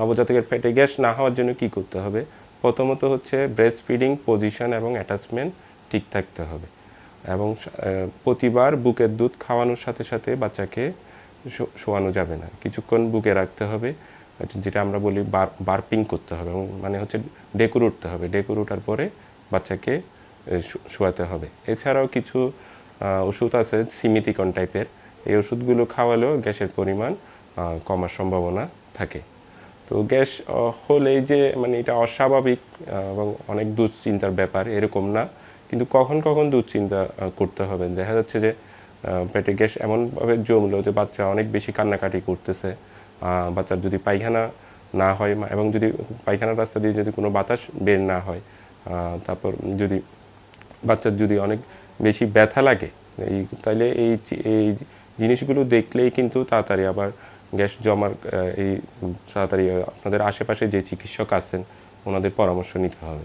নবজাতকের পেটে গ্যাস না হওয়ার জন্য কি করতে হবে? প্রথমত হচ্ছে ব্রেস্ট ফিডিং পজিশন এবং অ্যাটাচমেন্ট ঠিক থাকতে হবে এবং প্রতিবার বুকের দুধ খাওয়ানোর সাথে সাথে বাচ্চাকে শোয়ানো যাবে না, কিছুক্ষণ বুকে রাখতে হবে, যেটা আমরা বলি বার্পিং করতে হবে এবং মানে হচ্ছে ডেকুর উঠতে হবে, ডেকুর ওঠার পরে বাচ্চাকে শোয়াতে হবে। এছাড়াও কিছু ওষুধ আছে সিমিতিকন টাইপের, এই ওষুধগুলো খাওয়ালেও গ্যাসের পরিমাণ কমার সম্ভাবনা থাকে। তো গ্যাস হলেই যে মানে এটা অস্বাভাবিক এবং অনেক দুশ্চিন্তার ব্যাপার এরকম না, কিন্তু কখন কখন দুশ্চিন্তা করতে হবে। দেখা যাচ্ছে যে পেটে গ্যাস এমনভাবে জমলো যে বাচ্চা অনেক বেশি কান্নাকাটি করতেছে, বাচ্চার যদি পায়খানা না হয় এবং যদি পায়খানার রাস্তা দিয়ে যদি কোনো বাতাস বের না হয়, তারপর যদি বাচ্চার যদি অনেক বেশি ব্যথা লাগে, তাইলে এই জিনিসগুলো দেখলেই কিন্তু তাড়াতাড়ি আবার গ্যাস জমার তাড়াতাড়ি আপনাদের আশেপাশে যে চিকিৎসক আছেন ওনাদের পরামর্শ নিতে হবে।